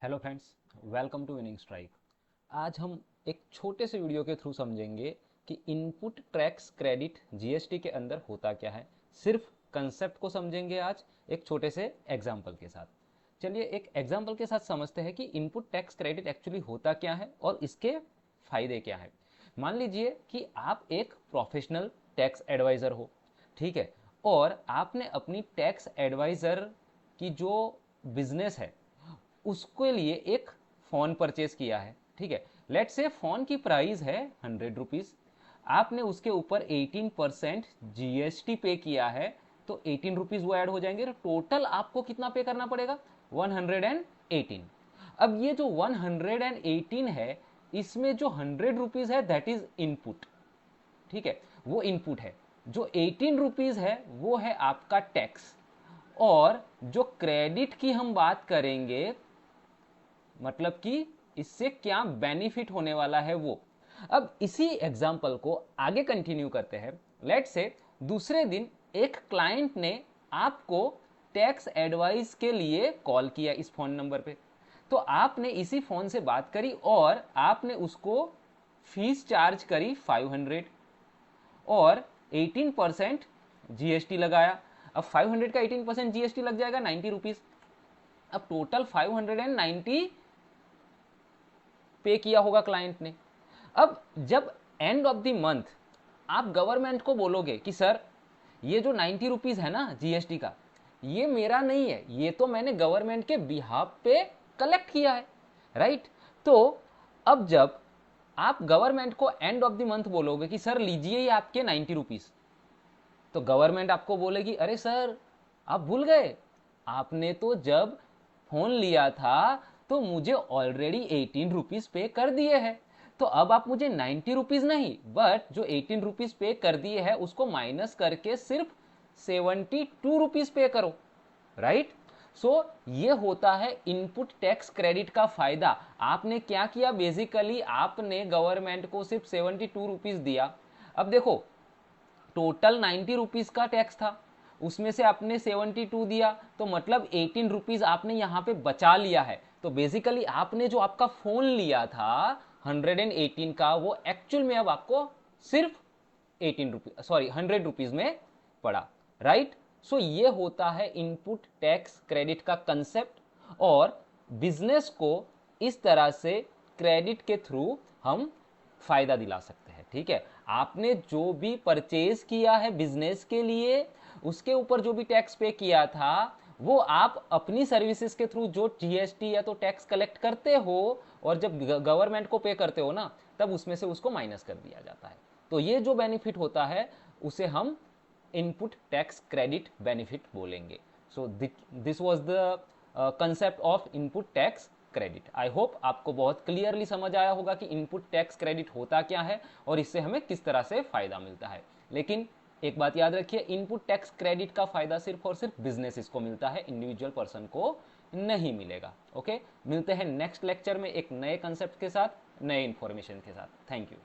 Hello friends, welcome to winning strike. आज हम एक छोटे से वीडियो के थ्रू समझेंगे कि इनपुट टैक्स क्रेडिट जीएसटी के अंदर होता क्या है। सिर्फ कंसेप्ट को समझेंगे आज एक छोटे से एग्जाम्पल के साथ। चलिए एक एग्जाम्पल के साथ समझते हैं कि इनपुट टैक्स क्रेडिट एक्चुअली होता क्या है और इसके फायदे क्या है। मान लीजिए कि आप एक प्रोफेशनल टैक्स एडवाइज़र हो, ठीक है, और आपने अपनी टैक्स एडवाइज़र की जो बिजनेस है उसके लिए एक फ़ोन परचेज किया है, ठीक है। लेट से फ़ोन की प्राइस है 100 रुपीज़। आपने उसके ऊपर 18% जीएसटी पे किया है, तो 18 रुपीज़ वो ऐड हो जाएंगे, तो टोटल आपको कितना पे करना पड़ेगा? 118। अब ये जो 118 है, इसमें जो 100 रुपीज़ है दैट इज इनपुट, ठीक है, वो इनपुट है। जो 18 रुपीज़ है वो है आपका टैक्स। और जो क्रेडिट की हम बात करेंगे, मतलब कि इससे क्या बेनिफिट होने वाला है वो। अब इसी एग्जाम्पल को आगे कंटिन्यू करते हैं। लेट से दूसरे दिन एक क्लाइंट ने आपको टैक्स एडवाइस के लिए कॉल किया इस फोन नंबर पे। तो आपने इसी फोन से बात करी और आपने उसको फीस चार्ज करी 500 और 18% जीएसटी लगाया। अब 500 का 18% जीएसटी लग जाएगा 90 रुपीज। अब टोटल 590 पे किया होगा क्लाइंट ने। अब जब एंड ऑफ द मंथ आप गवर्नमेंट को बोलोगे कि सर ये जो 90 रुपीज़ है ना जीएसटी का, ये मेरा नहीं है, ये तो मैंने गवर्नमेंट के बिहाफ पे कलेक्ट किया है, राइट। तो अब जब आप गवर्नमेंट को एंड ऑफ द मंथ बोलोगे कि सर लीजिए ये आपके 90 रुपीज़, तो गवर्नमेंट आपको बोलेगी अरे सर आप भूल गए, आपने तो जब फोन लिया था तो मुझे ऑलरेडी 18 रुपीज़ पे कर दिए हैं। तो अब आप मुझे 90 रुपीज़ नहीं बट जो 18 रुपीज़ पे कर दिए हैं उसको माइनस करके सिर्फ 72 रुपीज़ पे करो, राइट। सो ये होता है इनपुट टैक्स क्रेडिट का फायदा। आपने क्या किया, बेसिकली आपने गवर्नमेंट को सिर्फ 72 रुपीज़ दिया। अब देखो टोटल 90 रुपीज़ का टैक्स था, उसमें से आपने 72 दिया, तो मतलब 18 रुपीज़ आपने यहाँ पे बचा लिया है। तो बेसिकली आपने जो आपका फ़ोन लिया था 118 का, वो एक्चुअल में अब आपको सिर्फ 18 रुपीज़, सॉरी 100 रुपीज़ में पड़ा, राइट। सो ये होता है इनपुट टैक्स क्रेडिट का कंसेप्ट। और बिजनेस को इस तरह से क्रेडिट के थ्रू हम फायदा दिला सकते हैं, ठीक है। आपने जो भी परचेज किया है बिजनेस के लिए, उसके ऊपर जो भी टैक्स पे किया था, वो आप अपनी सर्विसेज के थ्रू जो जीएसटी या तो टैक्स कलेक्ट करते हो और जब गवर्नमेंट को पे करते हो ना, तब उसमें से उसको माइनस कर दिया जाता है। तो ये जो बेनिफिट होता है उसे हम इनपुट टैक्स क्रेडिट बेनिफिट बोलेंगे। So this was the concept of input tax credit. I hope आपको बहुत क्लियरली समझ आया होगा कि इनपुट टैक्स क्रेडिट होता क्या है और इससे हमें किस तरह से फायदा मिलता है। लेकिन एक बात याद रखिए, इनपुट टैक्स क्रेडिट का फायदा सिर्फ और सिर्फ बिजनेस को मिलता है, इंडिविजुअल पर्सन को नहीं मिलेगा। ओके, मिलते हैं नेक्स्ट लेक्चर में एक नए कंसेप्ट के साथ, नए इंफॉर्मेशन के साथ। Thank you.